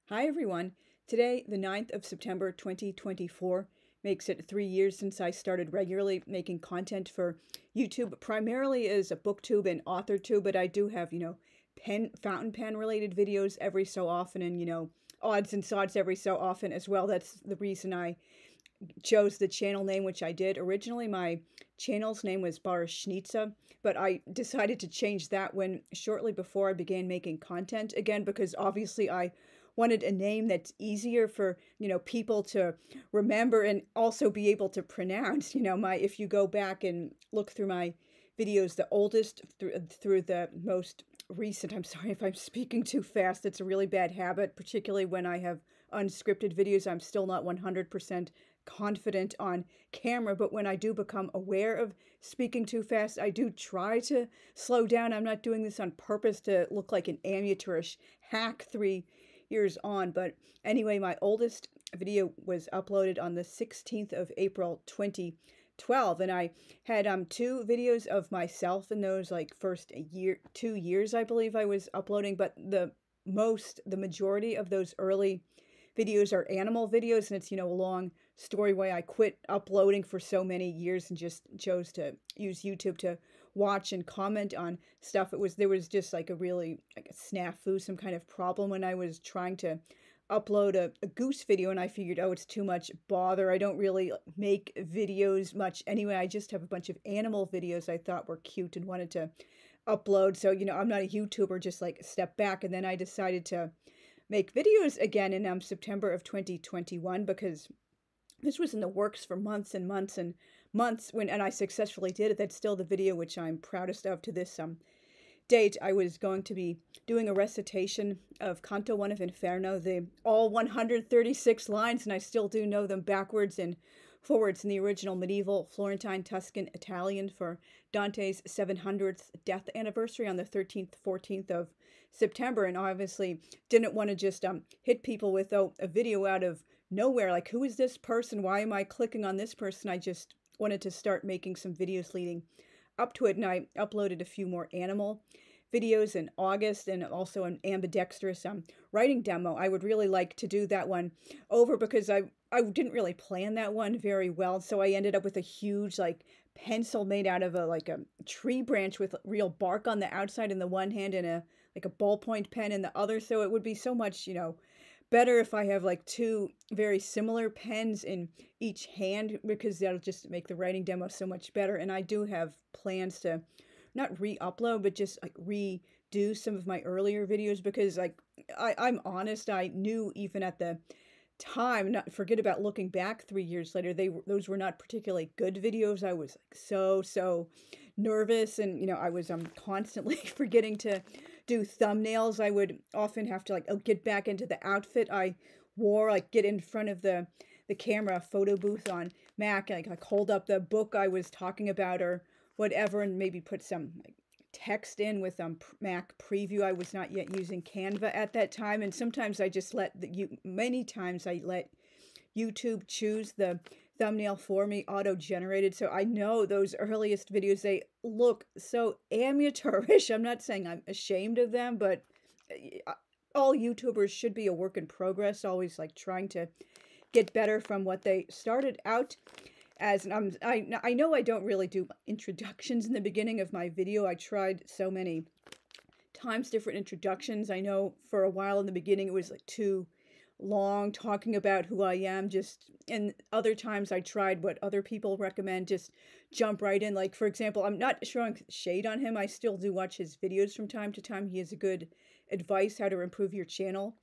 Hi everyone. Today, the 9th of September 2024, makes it 3 years since I started regularly making content for YouTube, primarily as a BookTube and AuthorTube, but I do have, fountain pen related videos every so often and, odds and sods every so often as well. That's the reason I chose the channel name, which I did. Originally, my channel's name was Bar Schnitza, but I decided to change that when shortly before I began making content again, because obviously I wanted a name that's easier for, people to remember and also be able to pronounce. If you go back and look through my videos, the oldest through the most recent, I'm sorry if I'm speaking too fast. It's a really bad habit, particularly when I have unscripted videos. I'm still not 100% confident on camera, but when I do become aware of speaking too fast, I do try to slow down. I'm not doing this on purpose to look like an amateurish hack 3 years on. But anyway, my oldest video was uploaded on the 16th of April 2012, and I had two videos of myself in those, like, first 2 years I believe I was uploading, but the majority of those early videos are animal videos, and it's, a long story why I quit uploading for so many years and just chose to use YouTube to watch and comment on stuff. There was just like a really, like, a snafu, some kind of problem when I was trying to upload a goose video, and I figured, oh, it's too much bother. I don't really make videos much anyway. I just have a bunch of animal videos I thought were cute and wanted to upload. So, I'm not a YouTuber, just like step back. And then I decided to make videos again in September of 2021, because this was in the works for months and months and months, and I successfully did it. That's still the video which I'm proudest of to this date. I was going to be doing a recitation of Canto 1 of Inferno, all 136 lines, and I still do know them backwards and forwards in the original medieval Florentine Tuscan Italian for Dante's 700th death anniversary on the 13th, 14th of September, and obviously didn't want to just hit people with a video out of nowhere, like, who is this person? Why am I clicking on this person? I just wanted to start making some videos leading up to it, and I uploaded a few more animal videos in August, and also an ambidextrous writing demo. I would really like to do that one over, because I didn't really plan that one very well, so I ended up with a huge, like, pencil made out of a tree branch with real bark on the outside in the one hand and a ballpoint pen in the other. So it would be so much, better if I have like two very similar pens in each hand, because that'll just make the writing demo so much better. And I do have plans to not re-upload, but just like redo some of my earlier videos, because, like, I'm honest, I knew even at the time, not forget about looking back 3 years later, those were not particularly good videos. I was like so nervous, and I was constantly forgetting to do thumbnails. I would often have to, like, get back into the outfit I wore, like get in front of the camera photo booth on Mac, and like hold up the book I was talking about or whatever, and maybe put some, like, text in with Mac preview. I was not yet using Canva at that time, and sometimes I just many times I let YouTube choose the thumbnail for me, auto-generated. So I know those earliest videos, they look so amateurish. I'm not saying I'm ashamed of them, but all YouTubers should be a work in progress, always, like, trying to get better from what they started out as. And I know I don't really do introductions in the beginning of my video. I tried so many times different introductions. I know for a while in the beginning it was like too long talking about who I am, and other times I tried what other people recommend, just jump right in. Like, for example, I'm not showing shade on him. I still do watch his videos from time to time. He has a good advice how to improve your channel.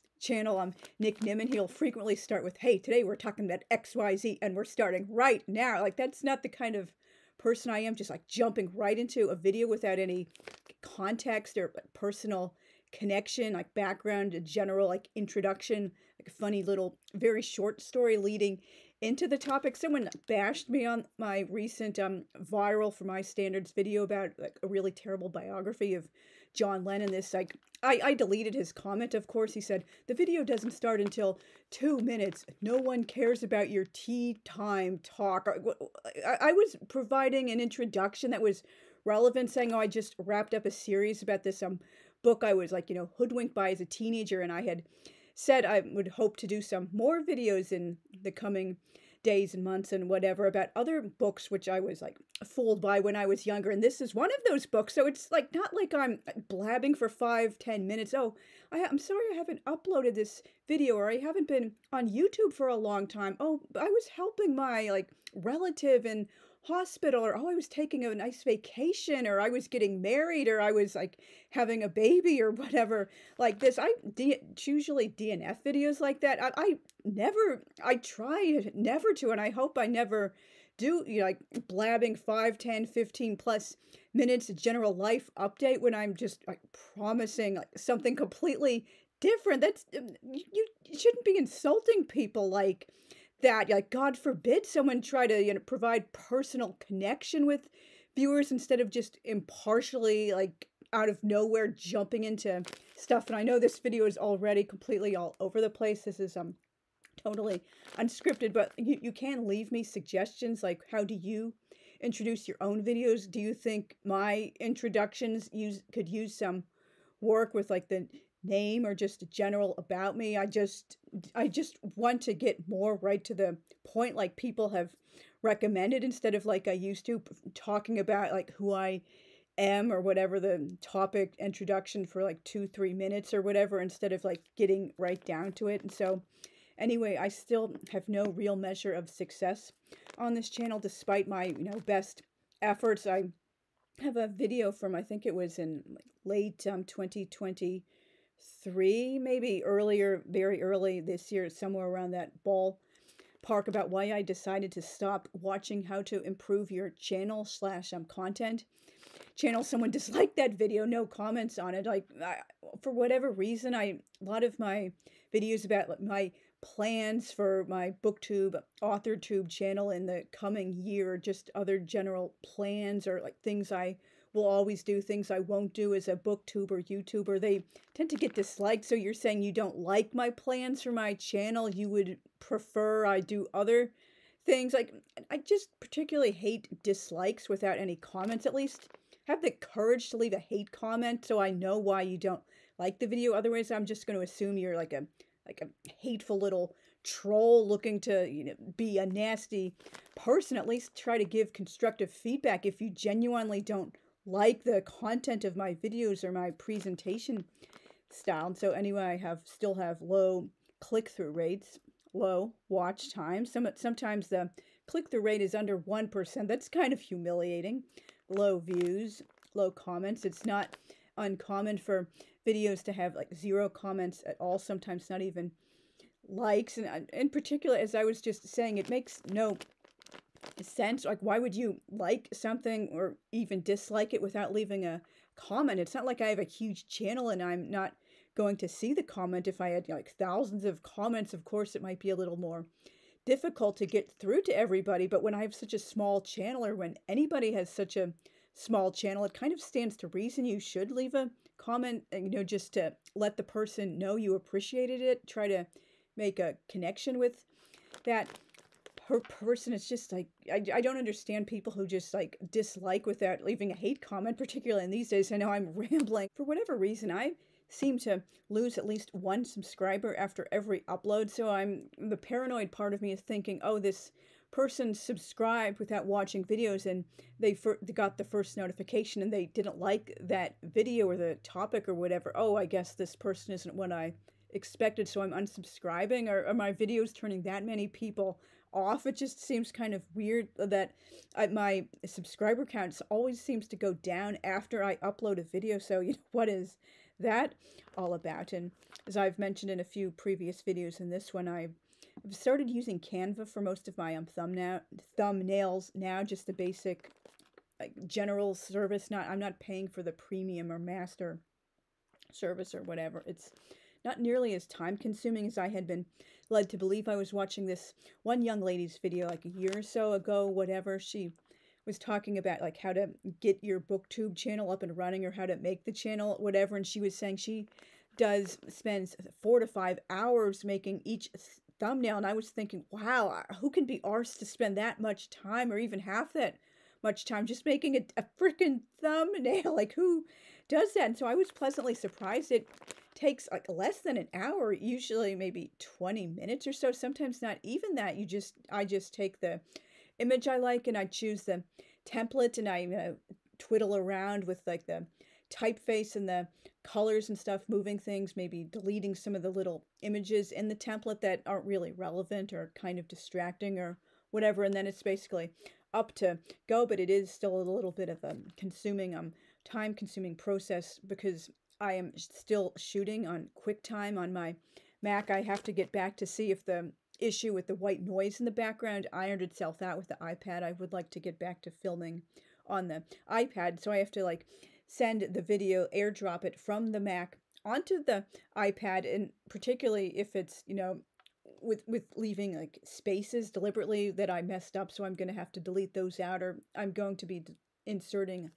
Nick Nimmin. He'll frequently start with, hey, today we're talking about XYZ and we're starting right now. Like, that's not the kind of person I am, just like jumping right into a video without any context or personal connection, like background, a general, like, introduction, like a funny little very short story leading into the topic. Someone bashed me on my recent viral for my standards video about, like, a really terrible biography of John Lennon. This, like, I deleted his comment, of course. He said, the video doesn't start until 2 minutes. No one cares about your tea time talk. I was providing an introduction that was relevant, saying, oh, I just wrapped up a series about this book I was, like, hoodwinked by as a teenager, and I had said I would hope to do some more videos in the coming days and months and whatever about other books which I was like fooled by when I was younger, and this is one of those books. So it's like not like I'm blabbing for 5-10 minutes. Oh, I'm sorry I haven't uploaded this video, or I haven't been on YouTube for a long time. Oh, I was helping my like relative in hospital, or oh, I was taking a nice vacation, or I was getting married, or I was like having a baby, or whatever like this. It's usually DNF videos like that. I try never to, and I hope I never do, you know, like blabbing 5, 10, 15 plus minutes of general life update when I'm just like promising like something completely different. That's you shouldn't be insulting people like that. Like, God forbid someone try to, you know, provide personal connection with viewers instead of just impartially, like, out of nowhere jumping into stuff. And I know this video is already completely all over the place. This is totally unscripted, but you can leave me suggestions, like how do you introduce your own videos? Do you think my introductions could use some work with like the name or just a general about me? I just want to get more right to the point, like people have recommended, instead of like I used to talking about like who I am or whatever the topic introduction for like 2-3 minutes or whatever, instead of like getting right down to it. And so anyway, I still have no real measure of success on this channel despite my, you know, best efforts. I have a video from, I think it was in late 2023, maybe earlier, very early this year, somewhere around that ballpark, about why I decided to stop watching how to improve your channel / content channel. Someone disliked that video, no comments on it. Like, for whatever reason, a lot of my videos about like, my plans for my BookTube, AuthorTube channel in the coming year, just other general plans or like things I will always do, things I won't do as a booktuber, YouTuber, they tend to get disliked. So you're saying you don't like my plans for my channel, you would prefer I do other things. Like, I just particularly hate dislikes without any comments. At least have the courage to leave a hate comment so I know why you don't like the video. Otherwise, I'm just going to assume you're like a hateful little troll looking to, you know, be a nasty person. At least try to give constructive feedback if you genuinely don't like the content of my videos or my presentation style. And so anyway, I still have low click-through rates, low watch time. Sometimes the click-through rate is under 1%. That's kind of humiliating. Low views, low comments. It's not uncommon for videos to have like 0 comments at all, sometimes not even likes. And in particular, as I was just saying, it makes no sense. Like, why would you like something or even dislike it without leaving a comment? It's not like I have a huge channel and I'm not going to see the comment. If I had, you know, like thousands of comments, of course it might be a little more difficult to get through to everybody. But when I have such a small channel, or when anybody has such a small channel, it kind of stands to reason you should leave a comment, you know, just to let the person know you appreciated it, try to make a connection with that person. It's just like, I don't understand people who just like dislike without leaving a hate comment, particularly in these days. I know I'm rambling. For whatever reason, I seem to lose at least 1 subscriber after every upload. So the paranoid part of me is thinking, oh, this person subscribed without watching videos, and they got the first notification and they didn't like that video or the topic or whatever. Oh, I guess this person isn't what I expected, so I'm unsubscribing. Or are my videos turning that many people off? It just seems kind of weird that my subscriber count always seems to go down after I upload a video. So, you know, what is that all about? And as I've mentioned in a few previous videos, in this one, I've started using Canva for most of my thumbnails now, just the basic like general service. I'm not paying for the premium or master service or whatever. It's not nearly as time consuming as I had been led to believe. I was watching this one young lady's video like a year or so ago, whatever. She was talking about like how to get your BookTube channel up and running, or how to make the channel, whatever. And she was saying she spends 4 to 5 hours making each thumbnail. And I was thinking, wow, who can be arsed to spend that much time, or even half that much time, just making a freaking thumbnail? Like, who does that? And so I was pleasantly surprised. It takes like less than an hour, usually maybe 20 minutes or so, sometimes not even that. I just take the image I like and I choose the template and I twiddle around with like the typeface and the colors and stuff, moving things, maybe deleting some of the little images in the template that aren't really relevant or kind of distracting or whatever. And then it's basically up to go, but it is still a little bit of a time consuming process because I am still shooting on QuickTime on my Mac. I have to get back to see if the issue with the white noise in the background ironed itself out with the iPad. I would like to get back to filming on the iPad, so I have to like send the video, airdrop it from the Mac onto the iPad, and particularly if it's, with leaving like spaces deliberately that I messed up, so I'm going to have to delete those out, or I'm going to be inserting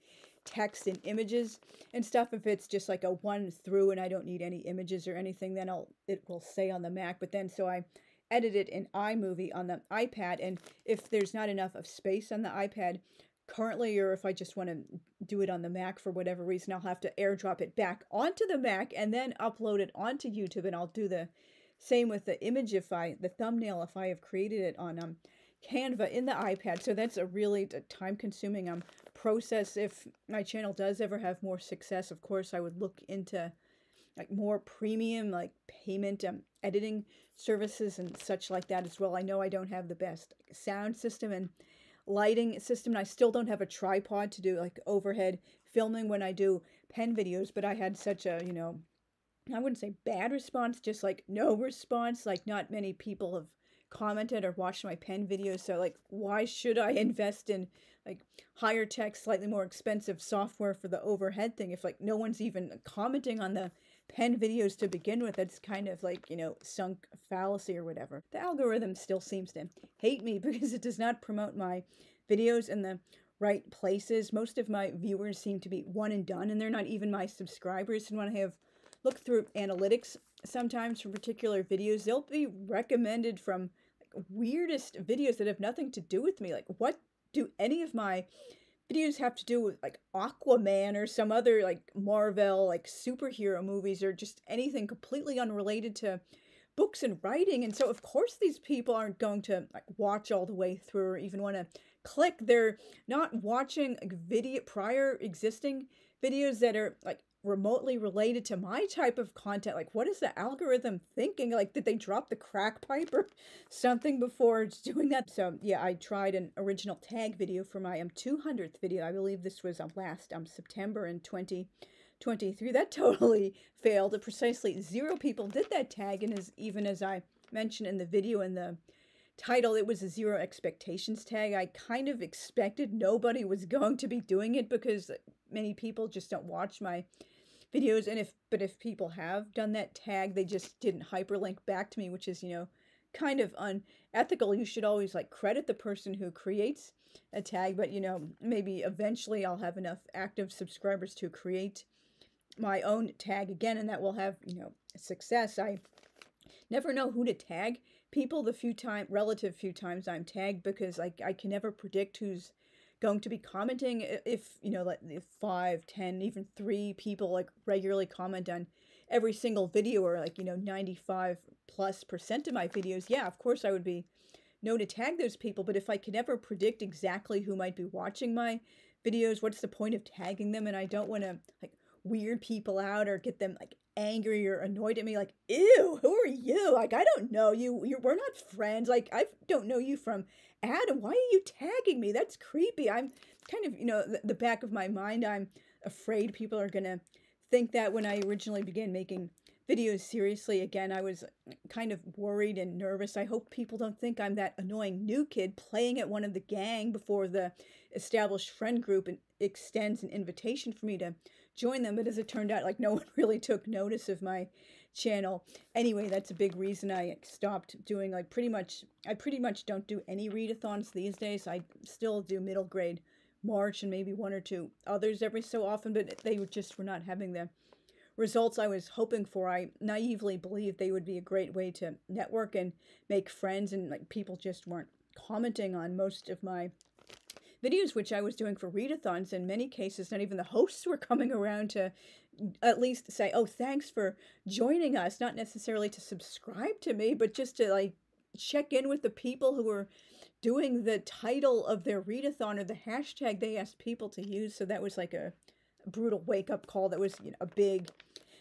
text and images and stuff. If it's just like a one through and I don't need any images or anything, then it will say on the Mac. But then so I edit it in iMovie on the iPad, and if there's not enough of space on the iPad currently, or if I just want to do it on the Mac for whatever reason, I'll have to airdrop it back onto the Mac and then upload it onto YouTube. And I'll do the same with the image the thumbnail if I have created it on Canva in the iPad. So that's a really time-consuming process. If my channel does ever have more success, of course, I would look into like more premium like payment editing services and such like that as well. I know I don't have the best sound system and lighting system, and I still don't have a tripod to do like overhead filming when I do pen videos, but I had such a, I wouldn't say bad response, just like no response. Like not many people have commented or watched my pen videos, so like why should I invest in like higher tech, slightly more expensive software for the overhead thing if like no one's even commenting on the pen videos to begin with? That's kind of like, sunk fallacy or whatever. The algorithm still seems to hate me because it does not promote my videos in the right places. Most of my viewers seem to be one and done, and they're not even my subscribers. And when I have looked through analytics sometimes for particular videos, they'll be recommended from like weirdest videos that have nothing to do with me. Like, what do any of my videos have to do with like Aquaman or some other like Marvel like superhero movies, or just anything completely unrelated to books and writing? And so of course these people aren't going to like watch all the way through or even want to click. They're not watching like prior existing videos that are like remotely related to my type of content. Like, what is the algorithm thinking? Like, did they drop the crack pipe or something before it's doing that? So yeah, I tried an original tag video for my 200th video. I believe this was last September in 2023. That totally failed. Precisely 0 people did that tag, and even as I mentioned in the video in the title, it was a 0 expectations tag. I kind of expected nobody was going to be doing it because many people just don't watch my videos, and if people have done that tag, they just didn't hyperlink back to me, which is, kind of unethical. You should always like credit the person who creates a tag, but maybe eventually I'll have enough active subscribers to create my own tag again, and that will have, success. I never know who to tag people the relative few times I'm tagged, because I can never predict who's going to be commenting. If like if 5, 10, even 3 people like regularly comment on every single video, or like 95+% of my videos, yeah, of course I would be known to tag those people. But if I can never predict exactly who might be watching my videos, what's the point of tagging them? And I don't want to like weird people out or get them like angry or annoyed at me, like, ew, who are you? Like, I don't know you. We're not friends. Like, I don't know you from Adam. Why are you tagging me? That's creepy. I'm kind of, the back of my mind, I'm afraid people are gonna think that. When I originally began making videos seriously again, I was kind of worried and nervous. I hope people don't think I'm that annoying new kid playing at one of the gang before the established friend group and extends an invitation for me to join them. But as it turned out, like, no one really took notice of my channel. Anyway, that's a big reason I stopped doing, like, I pretty much don't do any readathons these days. I still do middle grade March and maybe 1 or 2 others every so often, but they were not having the results I was hoping for. I naively believed they would be a great way to network and make friends, and like people just weren't commenting on most of my videos, which I was doing for readathons. In many cases, not even the hosts were coming around to at least say, oh, thanks for joining us, not necessarily to subscribe to me, but just to like check in with the people who are doing the title of their readathon or the hashtag they asked people to use. So that was like a brutal wake-up call. That was, you know, a big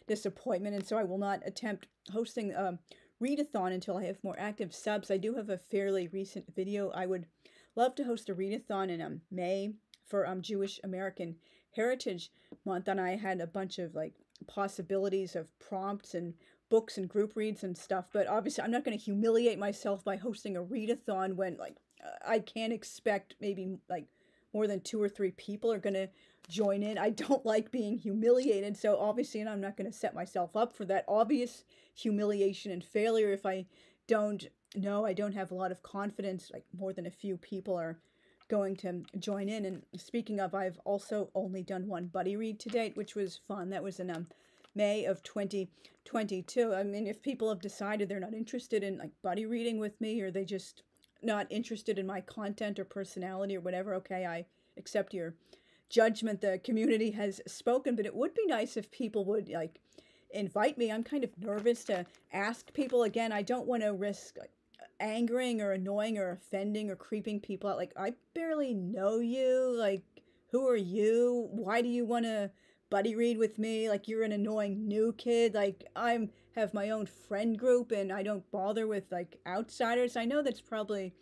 disappointment. And so I will not attempt hosting a readathon until I have more active subs. I do have a fairly recent video. I would love to host a readathon in May for Jewish American Heritage Month, and I had a bunch of like possibilities of prompts and books and group reads and stuff, but obviously I'm not going to humiliate myself by hosting a readathon when like I can't expect maybe like more than 2 or 3 people are going to join in. I don't like being humiliated, so obviously, and I'm not going to set myself up for that obvious humiliation and failure if I don't know, I don't have a lot of confidence, like more than a few people are going to join in. And speaking of, I've also only done one buddy read to date, which was fun. That was in May of 2022. I mean, if people have decided they're not interested in like buddy reading with me, or they just not interested in my content or personality or whatever, okay, I accept your judgment. The community has spoken, but it would be nice if people would like invite me. I'm kind of nervous to ask people. Again, I don't want to risk like angering or annoying or offending or creeping people out. Like, I barely know you. Like, who are you? Why do you want to buddy read with me? Like, you're an annoying new kid. Like, I have my own friend group and I don't bother with like outsiders. I know that's probably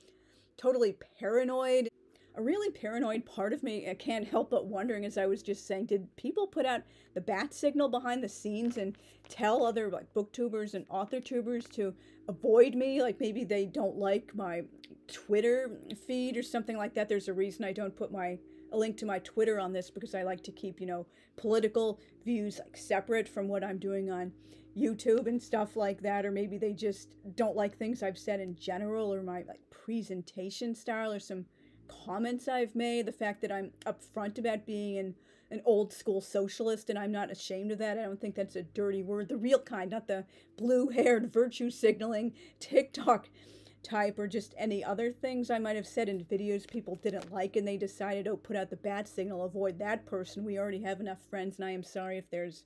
totally paranoid. A really paranoid part of me, I can't help but wondering, as I was just saying, did people put out the bat signal behind the scenes and tell other like booktubers and authortubers to avoid me? Like maybe they don't like my Twitter feed or something like that. There's a reason I don't put a link to my Twitter on this, because I like to keep, you know, political views like separate from what I'm doing on YouTube and stuff like that. Or maybe they just don't like things I've said in general, or my like presentation style, or some comments I've made, the fact that I'm upfront about being an old school socialist, and I'm not ashamed of that. I don't think that's a dirty word, the real kind, not the blue-haired virtue signaling TikTok type, or just any other things I might have said in videos people didn't like and they decided, oh, put out the bat signal, avoid that person. We already have enough friends, and I am sorry if there's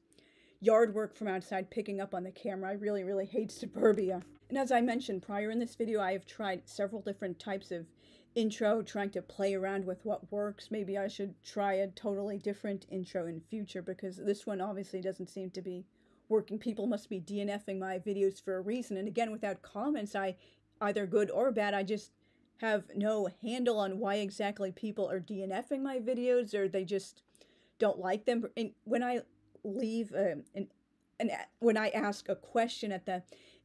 yard work from outside picking up on the camera. I really, really hate suburbia. And as I mentioned prior in this video, I have tried several different types of intro, trying to play around with what works. Maybe I should try a totally different intro in future, because this one obviously doesn't seem to be working. People must be DNFing my videos for a reason. And again, without comments, either good or bad, I just have no handle on why exactly people are DNFing my videos, or they just don't like them. And when I leave when I ask a question at the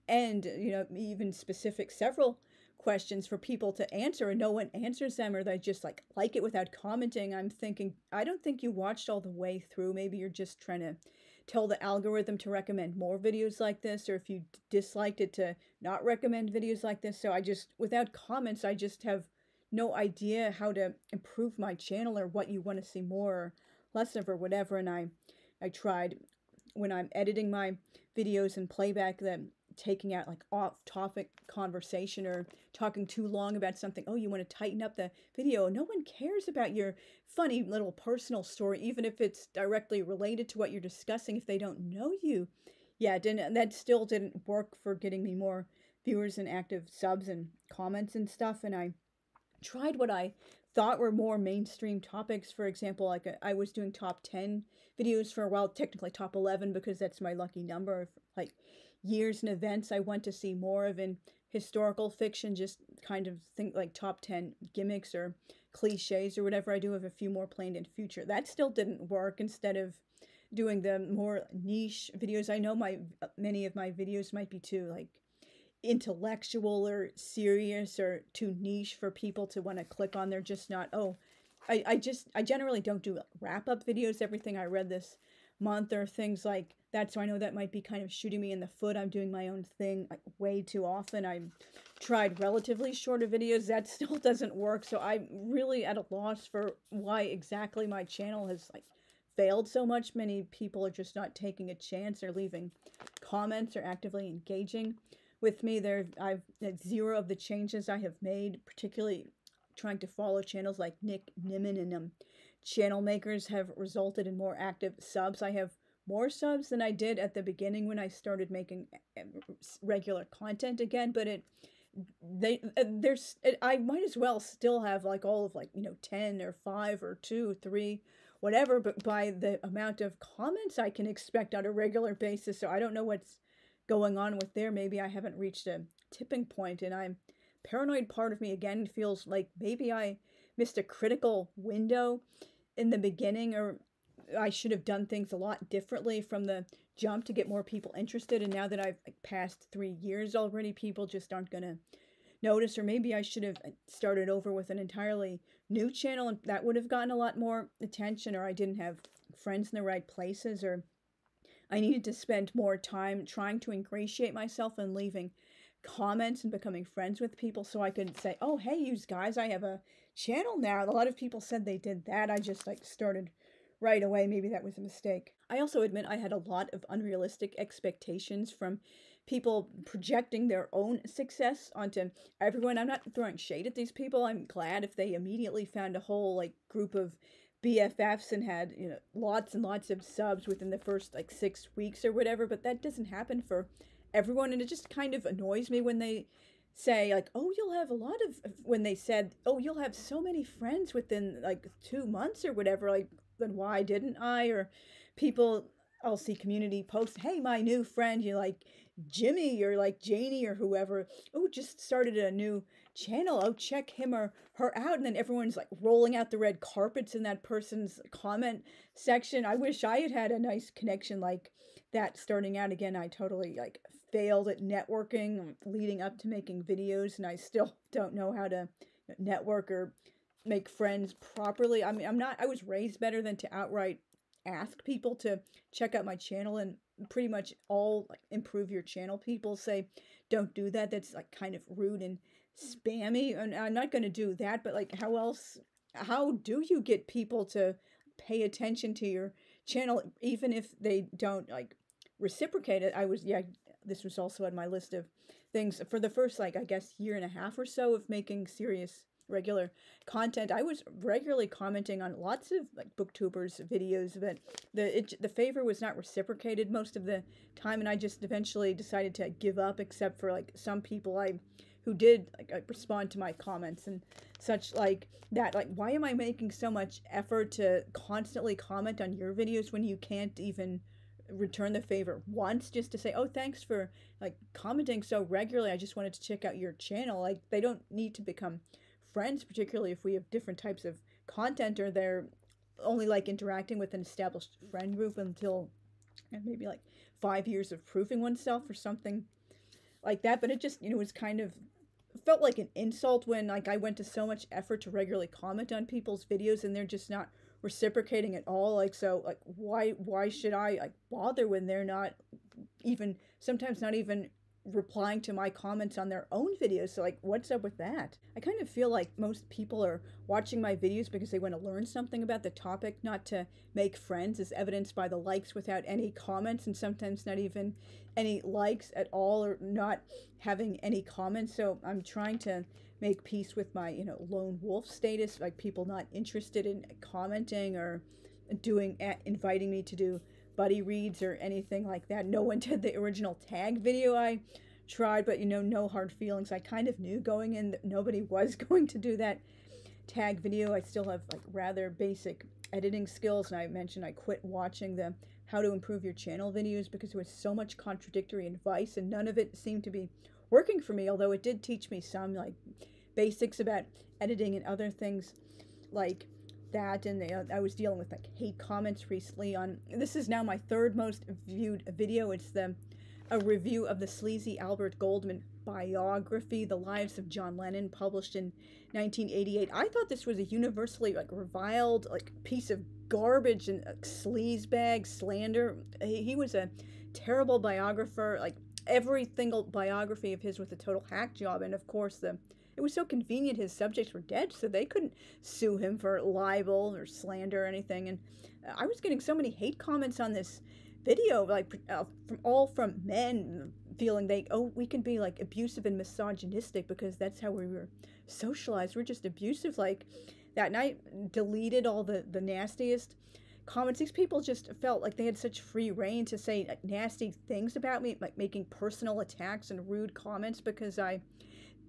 end, you know, even specific several questions for people to answer, and no one answers them, or they just like it without commenting, I'm thinking, I don't think you watched all the way through. Maybe you're just trying to tell the algorithm to recommend more videos like this, or if you disliked it, to not recommend videos like this. So I just, without comments, I just have no idea how to improve my channel, or what you want to see more or less of, or whatever. And I tried, when I'm editing my videos and playback, them taking out like off-topic conversation, or talking too long about something. Oh, you want to tighten up the video. No one cares about your funny little personal story, even if it's directly related to what you're discussing, if they don't know you. Yeah, that still didn't work for getting me more viewers and active subs and comments and stuff. And I tried what I thought were more mainstream topics. For example, like I was doing top 10 videos for a while, technically top 11, because that's my lucky number of like years and events I want to see more of in historical fiction. Just kind of think like top 10 gimmicks or cliches or whatever. I do have a few more planned in future. That still didn't work. Instead of doing the more niche videos, I know many of my videos might be too like intellectual or serious, or too niche for people to want to click on. They're just not, oh, I generally don't do wrap-up videos, everything I read this month, or things like that. So I know that might be kind of shooting me in the foot. I'm doing my own thing like way too often. I've tried relatively shorter videos. That still doesn't work. So I'm really at a loss for why exactly my channel has like failed so much. Many people are just not taking a chance, or leaving comments, or actively engaging with me. I've zero of the changes I have made, particularly trying to follow channels like Nick Nimmin and channel makers, have resulted in more active subs. I have more subs than I did at the beginning when I started making regular content again, but I might as well still have like all of like, 10 or 5 or 2, 3, whatever, but by the amount of comments I can expect on a regular basis. So I don't know what's going on with there. Maybe I haven't reached a tipping point, and I'm paranoid. Part of me again feels like maybe I missed a critical window in the beginning, or I should have done things a lot differently from the jump to get more people interested. And now that I've passed 3 years already, people just aren't going to notice. Or maybe I should have started over with an entirely new channel, and that would have gotten a lot more attention. Or I didn't have friends in the right places, or I needed to spend more time trying to ingratiate myself and leaving comments and becoming friends with people so I could say, oh, hey, you guys, I have a channel now. A lot of people said they did that. I just started right away. Maybe that was a mistake. I also admit I had a lot of unrealistic expectations from people projecting their own success onto everyone. I'm not throwing shade at these people. I'm glad if they immediately found a whole group of BFFs and had lots and lots of subs within the first 6 weeks or whatever, but that doesn't happen for everyone. And it just kind of annoys me when they say oh, you'll have a lot of, when they said, oh, you'll have so many friends within 2 months or whatever, then why didn't I? Or people, I'll see community posts, hey, my new friend, you Jimmy or Janie or whoever, oh, just started a new channel, oh, check him or her out. And then everyone's rolling out the red carpets in that person's comment section. I wish I had a nice connection like that starting out. Again, I totally failed at networking leading up to making videos, and I still don't know how to network or make friends properly. I mean, I was raised better than to outright ask people to check out my channel, and pretty much all improve your channel people say don't do that. That's kind of rude and spammy, and I'm not going to do that. But how do you get people to pay attention to your channel even if they don't reciprocate it? This was also on my list of things for the first I guess year and a half or so of making serious regular content. I was regularly commenting on lots of booktubers videos, but the favor was not reciprocated most of the time, and I just eventually decided to give up, except for some people who did respond to my comments and such that. Why am I making so much effort to constantly comment on your videos when you can't even return the favor once, just to say, oh, thanks for commenting so regularly, I just wanted to check out your channel? They don't need to become friends, particularly if we have different types of content, or they're only interacting with an established friend group until maybe 5 years of proving oneself or something like that. But it just was kind of felt like an insult when I went to so much effort to regularly comment on people's videos and they're just not reciprocating at all. Why should I bother when they're not even, sometimes not even replying to my comments on their own videos? So what's up with that? I kind of feel like most people are watching my videos because they want to learn something about the topic, not to make friends, as evidenced by the likes without any comments, and sometimes not even any likes at all, or not having any comments. So I'm trying to make peace with my lone wolf status, people not interested in commenting or inviting me to do buddy reads or anything like that. No one did the original tag video I tried, but no hard feelings. I kind of knew going in that nobody was going to do that tag video. I still have rather basic editing skills, and I mentioned I quit watching the how to improve your channel videos because there was so much contradictory advice and none of it seemed to be working for me, although it did teach me some basics about editing and other things like that. And I was dealing with hate comments recently on, this is now my third most viewed video. It's a review of the sleazy Albert Goldman biography, The Lives of John Lennon, published in 1988. I thought this was a universally reviled piece of garbage and sleazebag slander. He was a terrible biographer. Every single biography of his was a total hack job, and of course it was so convenient his subjects were dead, so they couldn't sue him for libel or slander or anything. And I was getting so many hate comments on this video, from men feeling we can be abusive and misogynistic because that's how we were socialized. We're just abusive like that. And I deleted all the nastiest comments. These people just felt like they had such free reign to say nasty things about me, like making personal attacks and rude comments because I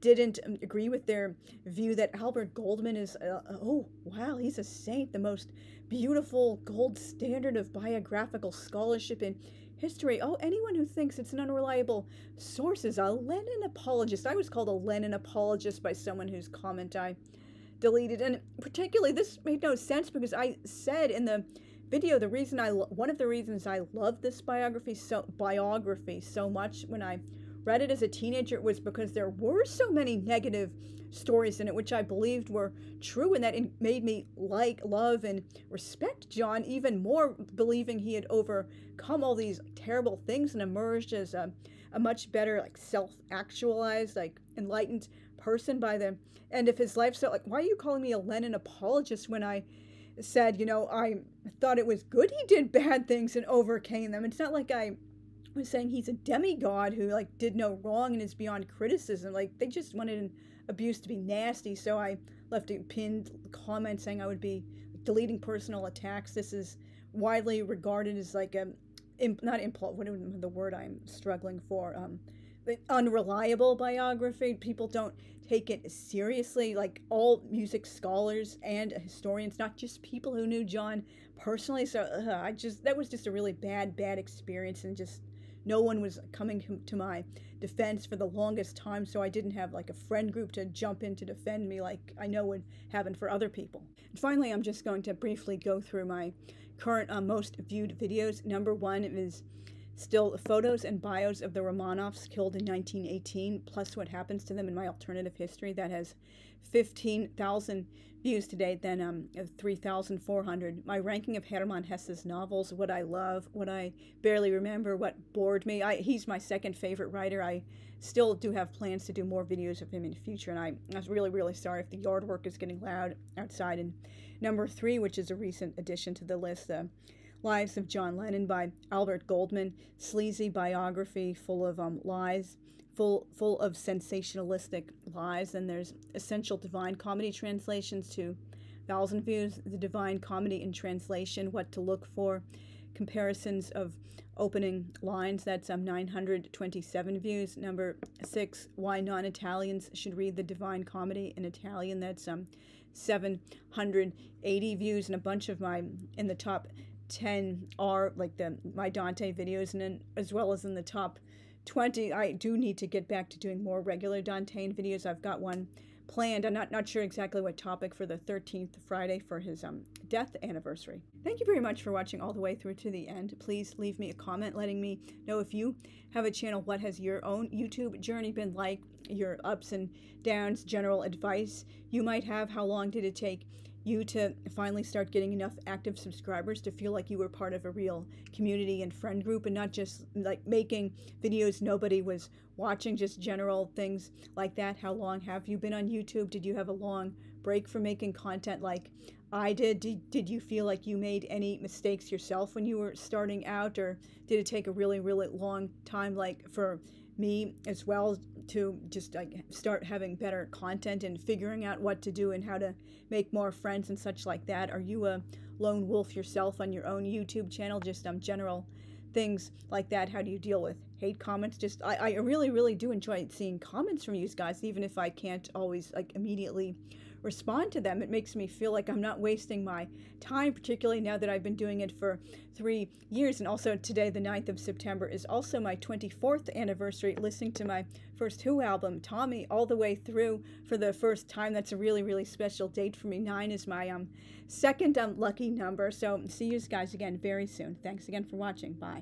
didn't agree with their view that Albert Goldman is, oh, wow, he's a saint, the most beautiful gold standard of biographical scholarship in history. Oh, anyone who thinks it's an unreliable source is a Lenin apologist. I was called a Lenin apologist by someone whose comment I deleted. And particularly, this made no sense because I said in the video, one of the reasons I love this biography so much when I read it as a teenager was because there were so many negative stories in it, which I believed were true, and that it made me like, love, and respect John even more, believing he had overcome all these terrible things and emerged as a much better, like, self-actualized, like, enlightened person by the end of his life. So, like, why are you calling me a Lenin apologist when I said, you know, I thought it was good he did bad things and overcame them? It's not like I was saying he's a demigod who, like, did no wrong and is beyond criticism. Like, they just wanted an abuse to be nasty, so I left a pinned comment saying I would be deleting personal attacks. This is widely regarded as like a what is the word I'm struggling for, unreliable biography. People don't take it seriously, like all music scholars and historians, not just people who knew John personally. So that was just a really bad experience, and just no one was coming to my defense for the longest time, so I didn't have like a friend group to jump in to defend me like I know would happen for other people. And finally, I'm just going to briefly go through my current most viewed videos. Number one is still photos and bios of the Romanovs killed in 1918, plus what happens to them in my alternative history. That has 15,000 views to date, then 3,400. My ranking of Hermann Hesse's novels, what I love, what I barely remember, what bored me. He's my second favorite writer. I still do have plans to do more videos of him in the future, and I was really, really sorry if the yard work is getting loud outside. And number three, which is a recent addition to the list, Lives of John Lennon by Albert Goldman, sleazy biography full of lies, full of sensationalistic lies. And there's Essential Divine Comedy translations to 1,000 views. The Divine Comedy in translation, what to look for, comparisons of opening lines. That's 927 views. Number 6, why non-Italians should read the Divine Comedy in Italian. That's 780 views, and a bunch of in the top 10 are like my Dante videos, and then as well as in the top 20, I do need to get back to doing more regular Dantean videos. I've got one planned. I'm not sure exactly what topic for the 13th Friday for his death anniversary. Thank you very much for watching all the way through to the end. Please leave me a comment letting me know if you have a channel, what has your own YouTube journey been like, your ups and downs, general advice you might have. How long did it take you to finally start getting enough active subscribers to feel like you were part of a real community and friend group, and not just like making videos nobody was watching, just general things like that? How long have you been on YouTube? Did you have a long break from making content like I did? Did you feel like you made any mistakes yourself when you were starting out, or did it take a really, really long time, like for me as well, to just like start having better content and figuring out what to do and how to make more friends and such like that? Are you a lone wolf yourself on your own YouTube channel? Just general things like that. How do you deal with hate comments? Just I really, really do enjoy seeing comments from you guys, even if I can't always like immediately respond to them. It makes me feel like I'm not wasting my time, particularly now that I've been doing it for 3 years. And also today, the 9th of September, is also my 24th anniversary listening to my first Who album, Tommy, all the way through for the first time. That's a really, really special date for me. 9 is my second lucky number. So see you guys again very soon. Thanks again for watching. Bye.